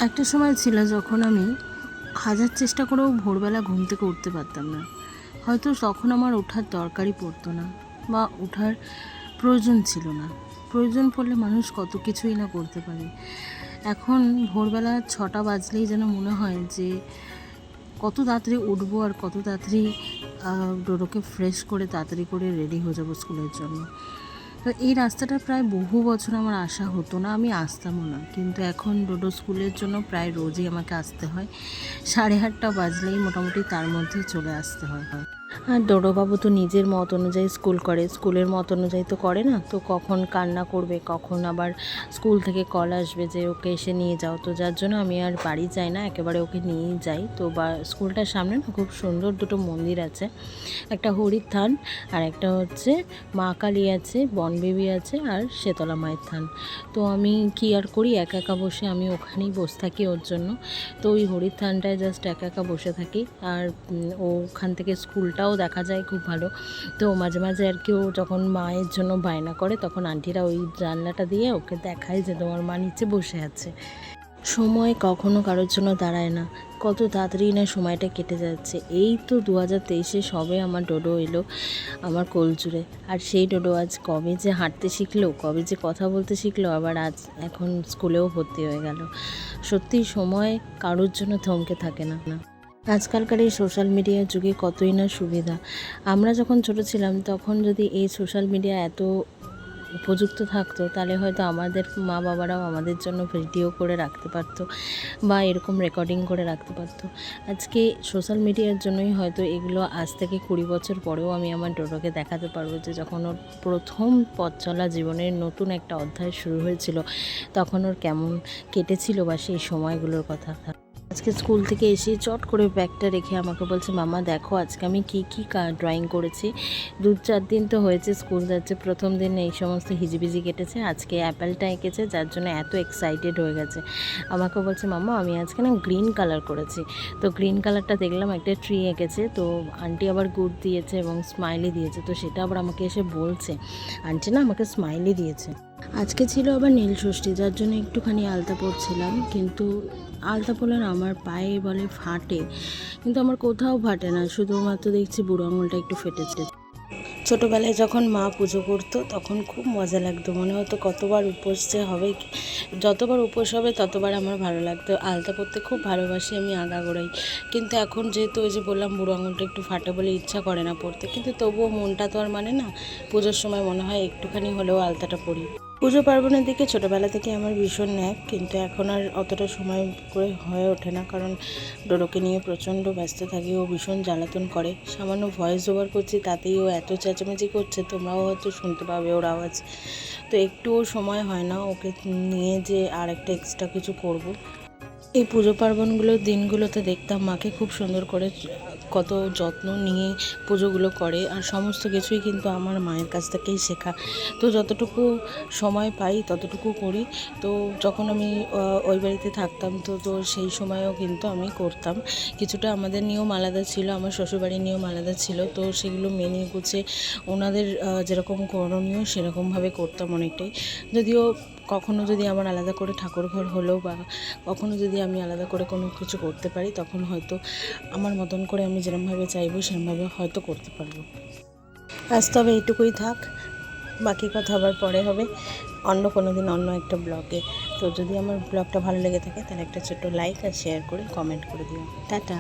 একটা সময় ছিল যখন আমি হাজার চেষ্টা করেও ভোরবেলা ঘুম থেকে উঠতে পারতাম না। হয়তো তখন আমার ওঠার দরকারই পড়তো না, বা ওঠার প্রয়োজন ছিল না। প্রয়োজন পড়লে মানুষ কত কিছুই না করতে পারে। এখন ভোরবেলা 6টা বাজলেই যেন মনে হয় যে কত তাড়াতাড়ি উঠবো আর কত তাড়াতাড়ি ডোডোকে ফ্রেশ করে তাড়াতাড়ি করে রেডি হয়ে যাবো স্কুলের জন্য। তো এই রাস্তাটা প্রায় বহু বছর আমার আসা হতো না, আমি আসতামও না, কিন্তু এখন ডোডো স্কুলের জন্য প্রায় রোজই আমাকে আসতে হয়। 8:30 বাজলেই মোটামুটি তার মধ্যে চলে আসতে হয়। আর ডোডোবাবু তো নিজের মত অনুযায়ী স্কুল করে, স্কুলের মত অনুযায়ী তো করে না। তো কখন কান্না করবে, কখন আবার স্কুল থেকে কল আসবে যে ওকে এসে নিয়ে যাও, তো যার জন্য আমি আর বাড়ি যাই না, একেবারে ওকে নিয়েই যাই। তো স্কুলটার সামনে না খুব সুন্দর দুটো মন্দির আছে, একটা হরির থান আর একটা হচ্ছে মা কালী আছে, বনবেবী আছে আর শেতলা মায়ের থান। তো আমি কি আর করি, একা একা বসে আমি ওখানেই বসে থাকি ওর জন্য। তো ওই হরির থানটায় জাস্ট একা একা বসে থাকি। আর ওখান থেকে স্কুলটাও দেখা যায় খুব ভালো। তো মাঝে মাঝে আর কি ও যখন মায়ের জন্য বায়না করে তখন আন্টিরা ওই জানলাটা দিয়ে ওকে দেখায় যে তোমার মা নিচে বসে আছে। সময় কখনো কারোর জন্য দাঁড়ায় না, কত তাড়াতাড়ি না সময়টা কেটে যাচ্ছে। এই তো 2023-এ সবে আমার ডোডো এলো আমার কোল জুড়ে। আর সেই ডোডো আজ কবে যে হাঁটতে শিখলো, কবে যে কথা বলতে শিখলো, আবার আজ এখন স্কুলেও ভর্তি হয়ে গেল। সত্যি সময় কারোর জন্য থমকে থাকে না। আজকালকার এই সোশ্যাল মিডিয়ার যুগে কতই না সুবিধা। আমরা যখন ছোট ছিলাম তখন যদি এই সোশ্যাল মিডিয়া এত উপযুক্ত থাকতো, তাহলে হয়তো আমাদের মা বাবারাও আমাদের জন্য ভিডিও করে রাখতে পারতো বা এরকম রেকর্ডিং করে রাখতে পারতো। আজকে সোশ্যাল মিডিয়ার জন্যই হয়তো এগুলো আজ থেকে 20 বছর পরেও আমি আমার ডোডোকে দেখাতে পারবো যে যখন ওর প্রথম পথ চলা জীবনের নতুন একটা অধ্যায় শুরু হয়েছিল তখন ওর কেমন কেটেছিল বা সেই সময়গুলোর কথা। আজকে স্কুল থেকে এসে চট করে ব্যাগটা রেখে আমাকে বলছে, মামা দেখো আজকে আমি কী ড্রয়িং করেছি। 2-4 দিন তো হয়েছে স্কুল যাচ্ছে, প্রথম দিন এই সমস্ত হিজিবিজি কেটেছে, আজকে অ্যাপেলটা এঁকেছে যার জন্য এত এক্সাইটেড হয়ে গেছে। আমাকে বলছে, মামা আমি আজকে না গ্রিন কালার করেছি। তো গ্রিন কালারটা দেখলাম একটা ট্রি এঁকেছে, তো আন্টি আবার গুড দিয়েছে এবং স্মাইলি দিয়েছে। তো সেটা আবার আমাকে এসে বলছে, আন্টি না আমাকে স্মাইলি দিয়েছে। আজকে ছিল আবার নীল ষষ্ঠী, যার জন্য একটুখানি আলতা পরছিলাম, কিন্তু আলতা পরলে না আমার পায়ে বলে ফাটে, কিন্তু আমার কোথাও ফাটে না, শুধুমাত্র দেখছি বুড়ো আঙুলটা একটু ফেটেছে। ছোটোবেলায় যখন মা পুজো করতো তখন খুব মজা লাগতো, মনে হতো কতবার উপোস যে হবে, যতবার উপোস হবে ততবার আমার ভালো লাগতো। আলতা পরতে খুব ভালোবাসি আমি আগাগোড়াই, কিন্তু এখন যেহেতু ওই যে বললাম বুড়ো আঙুলটা একটু ফাটে বলে ইচ্ছা করে না পরতে, কিন্তু তবুও মনটা তো আর মানে না, পুজোর সময় মনে হয় একটুখানি হলেও আলতাটা পরি। পুজো পার্বণের দিকে ছোটোবেলা থেকে আমার ভীষণ ন্যাক, কিন্তু এখন আর অতটা সময় করে হয়ে ওঠে না, কারণ ডোডোকে নিয়ে প্রচণ্ড ব্যস্ত থাকি। ও ভীষণ জ্বালাতন করে, সামান্য ভয়েস ওভার করছি তাতেই ও এত চেঁচামেচি করছে, তোমরাও হয়তো শুনতে পাবে ওর আওয়াজ। তো একটুও সময় হয় না ওকে নিয়ে যে আর একটা এক্সট্রা কিছু করব। এই পুজো পার্বণগুলোর দিনগুলোতে দেখতাম মাকে খুব সুন্দর করে কত যত্ন নিয়ে পুজোগুলো করে, আর সমস্ত কিছুই কিন্তু আমার মায়ের কাছ থেকেই শেখা। তো যতটুকু সময় পাই ততটুকু করি। তো যখন আমি ওই বাড়িতে থাকতাম তো সেই সময়ও কিন্তু আমি করতাম। কিছুটা আমাদের নিয়ম আলাদা ছিল, আমার শ্বশুরবাড়ির নিয়ম আলাদা ছিল, তো সেগুলো মেনে গুছে ওনাদের যেরকম করণীয় সেরকমভাবে করতাম অনেকটাই। যদিও কখনো যদি আমার আলাদা করে ঠাকুর ঘর হলো বা কখনো যদি আমি আলাদা করে কোনো কিছু করতে পারি, তখন হয়তো আমার মতন করে আমি যেরকমভাবে চাইবো সেরকমভাবে হয়তো করতে পারবো। আজ তবে এইটুকুই থাক, বাকি কথা আবার পরে হবে অন্য কোনো দিন অন্য একটা ব্লগে। তো যদি আমার ব্লগটা ভালো লেগে থাকে তাহলে একটা ছোট্ট লাইক আর শেয়ার করে কমেন্ট করে দিও। টাটা।